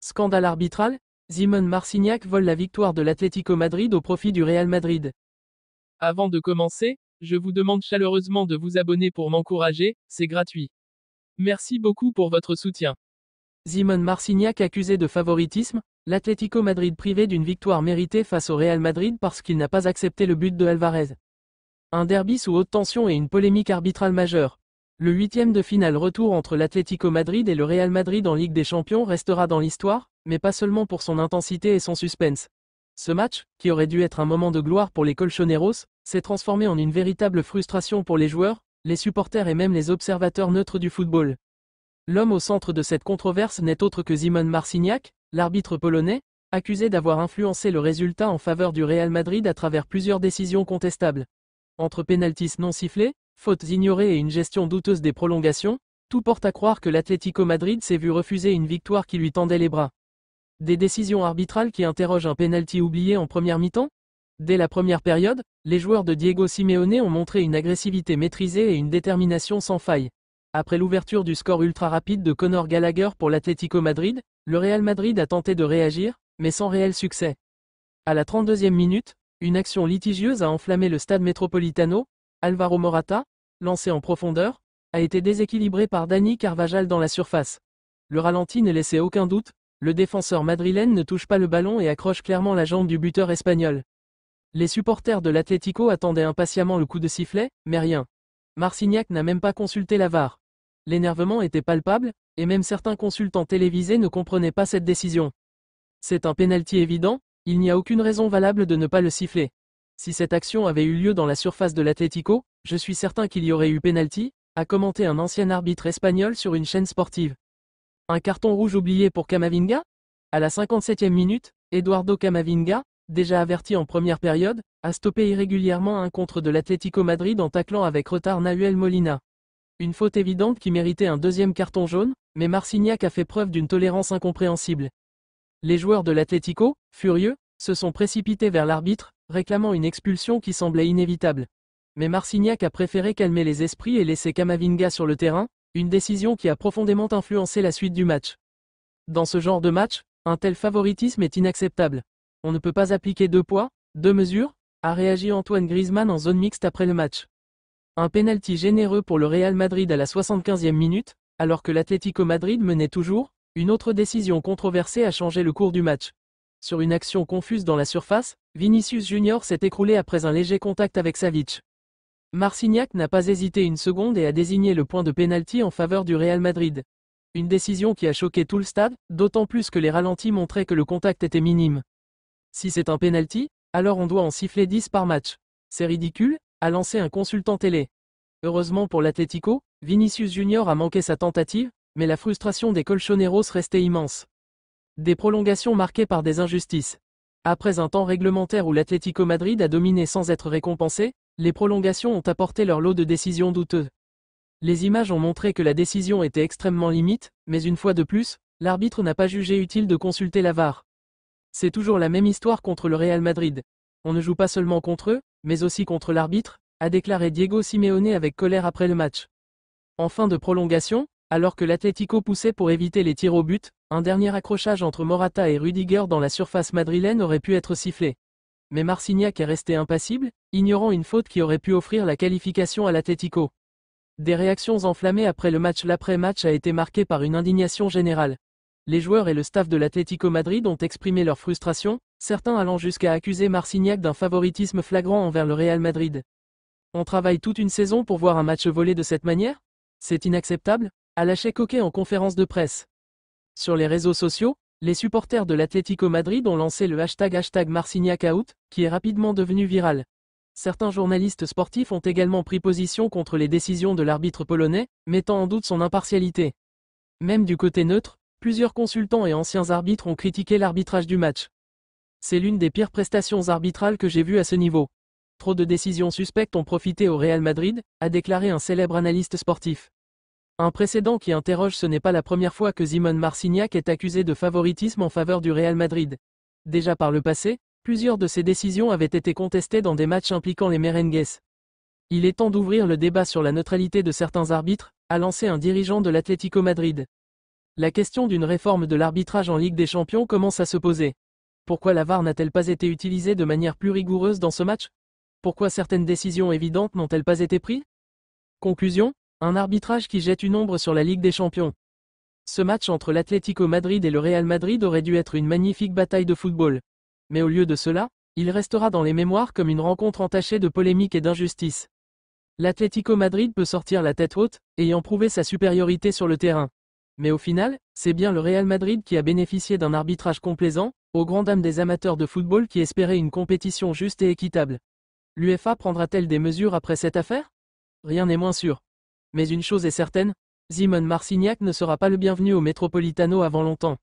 Scandale arbitral, Simone Marcignac vole la victoire de l'Atlético Madrid au profit du Real Madrid. Avant de commencer, je vous demande chaleureusement de vous abonner pour m'encourager, c'est gratuit. Merci beaucoup pour votre soutien. Simone Marcignac accusé de favoritisme, l'Atlético Madrid privé d'une victoire méritée face au Real Madrid parce qu'il n'a pas accepté le but de Alvarez. Un derby sous haute tension et une polémique arbitrale majeure. Le huitième de finale retour entre l'Atlético Madrid et le Real Madrid en Ligue des Champions restera dans l'histoire, mais pas seulement pour son intensité et son suspense. Ce match, qui aurait dû être un moment de gloire pour les Colchoneros, s'est transformé en une véritable frustration pour les joueurs, les supporters et même les observateurs neutres du football. L'homme au centre de cette controverse n'est autre que Simone Marcignac, l'arbitre polonais, accusé d'avoir influencé le résultat en faveur du Real Madrid à travers plusieurs décisions contestables. Entre pénaltys non sifflés, fautes ignorées et une gestion douteuse des prolongations, tout porte à croire que l'Atlético Madrid s'est vu refuser une victoire qui lui tendait les bras. Des décisions arbitrales qui interrogent un pénalty oublié en première mi-temps? Dès la première période, les joueurs de Diego Simeone ont montré une agressivité maîtrisée et une détermination sans faille. Après l'ouverture du score ultra rapide de Conor Gallagher pour l'Atlético Madrid, le Real Madrid a tenté de réagir, mais sans réel succès. À la 32e minute, une action litigieuse a enflammé le stade Metropolitano. Álvaro Morata, lancé en profondeur, a été déséquilibré par Dani Carvajal dans la surface. Le ralenti ne laissait aucun doute, le défenseur madrilène ne touche pas le ballon et accroche clairement la jambe du buteur espagnol. Les supporters de l'Atlético attendaient impatiemment le coup de sifflet, mais rien. Marcignac n'a même pas consulté la VAR. L'énervement était palpable, et même certains consultants télévisés ne comprenaient pas cette décision. C'est un pénalty évident, il n'y a aucune raison valable de ne pas le siffler. Si cette action avait eu lieu dans la surface de l'Atlético, je suis certain qu'il y aurait eu pénalty, a commenté un ancien arbitre espagnol sur une chaîne sportive. Un carton rouge oublié pour Camavinga? À la 57e minute, Eduardo Camavinga, déjà averti en première période, a stoppé irrégulièrement un contre de l'Atlético Madrid en taclant avec retard Nahuel Molina. Une faute évidente qui méritait un deuxième carton jaune, mais Marcignac a fait preuve d'une tolérance incompréhensible. Les joueurs de l'Atlético, furieux, se sont précipités vers l'arbitre, réclamant une expulsion qui semblait inévitable. Mais Marcignac a préféré calmer les esprits et laisser Camavinga sur le terrain, une décision qui a profondément influencé la suite du match. Dans ce genre de match, un tel favoritisme est inacceptable. On ne peut pas appliquer deux poids, deux mesures, a réagi Antoine Griezmann en zone mixte après le match. Un pénalty généreux pour le Real Madrid à la 75e minute, alors que l'Atlético Madrid menait toujours, une autre décision controversée a changé le cours du match. Sur une action confuse dans la surface, Vinicius Junior s'est écroulé après un léger contact avec Savic. Marcignac n'a pas hésité une seconde et a désigné le point de pénalty en faveur du Real Madrid. Une décision qui a choqué tout le stade, d'autant plus que les ralentis montraient que le contact était minime. Si c'est un pénalty, alors on doit en siffler 10 par match. C'est ridicule, a lancé un consultant télé. Heureusement pour l'Atlético, Vinicius Junior a manqué sa tentative, mais la frustration des Colchoneros restait immense. Des prolongations marquées par des injustices. Après un temps réglementaire où l'Atlético Madrid a dominé sans être récompensé, les prolongations ont apporté leur lot de décisions douteuses. Les images ont montré que la décision était extrêmement limite, mais une fois de plus, l'arbitre n'a pas jugé utile de consulter la VAR. C'est toujours la même histoire contre le Real Madrid. On ne joue pas seulement contre eux, mais aussi contre l'arbitre, a déclaré Diego Simeone avec colère après le match. En fin de prolongation, alors que l'Atlético poussait pour éviter les tirs au but, un dernier accrochage entre Morata et Rudiger dans la surface madrilène aurait pu être sifflé. Mais Marcignac est resté impassible, ignorant une faute qui aurait pu offrir la qualification à l'Atlético. Des réactions enflammées après le match. L'après-match a été marqué par une indignation générale. Les joueurs et le staff de l'Atlético Madrid ont exprimé leur frustration, certains allant jusqu'à accuser Marcignac d'un favoritisme flagrant envers le Real Madrid. On travaille toute une saison pour voir un match volé de cette manière? C'est inacceptable, a lâché Coquet en conférence de presse. Sur les réseaux sociaux, les supporters de l'Atlético Madrid ont lancé le hashtag #MarcignacOut, qui est rapidement devenu viral. Certains journalistes sportifs ont également pris position contre les décisions de l'arbitre polonais, mettant en doute son impartialité. Même du côté neutre, plusieurs consultants et anciens arbitres ont critiqué l'arbitrage du match. C'est l'une des pires prestations arbitrales que j'ai vues à ce niveau. Trop de décisions suspectes ont profité au Real Madrid, a déclaré un célèbre analyste sportif. Un précédent qui interroge. Ce n'est pas la première fois que Simone Marcignac est accusé de favoritisme en faveur du Real Madrid. Déjà par le passé, plusieurs de ces décisions avaient été contestées dans des matchs impliquant les merengues. Il est temps d'ouvrir le débat sur la neutralité de certains arbitres, a lancé un dirigeant de l'Atlético Madrid. La question d'une réforme de l'arbitrage en Ligue des Champions commence à se poser. Pourquoi la VAR n'a-t-elle pas été utilisée de manière plus rigoureuse dans ce match? Pourquoi certaines décisions évidentes n'ont-elles pas été prises? Conclusion, un arbitrage qui jette une ombre sur la Ligue des Champions. Ce match entre l'Atlético Madrid et le Real Madrid aurait dû être une magnifique bataille de football. Mais au lieu de cela, il restera dans les mémoires comme une rencontre entachée de polémiques et d'injustice. L'Atlético Madrid peut sortir la tête haute, ayant prouvé sa supériorité sur le terrain. Mais au final, c'est bien le Real Madrid qui a bénéficié d'un arbitrage complaisant, aux grandes dames des amateurs de football qui espéraient une compétition juste et équitable. L'UEFA prendra-t-elle des mesures après cette affaire? Rien n'est moins sûr. Mais une chose est certaine, Simone Marcignac ne sera pas le bienvenu au Metropolitano avant longtemps.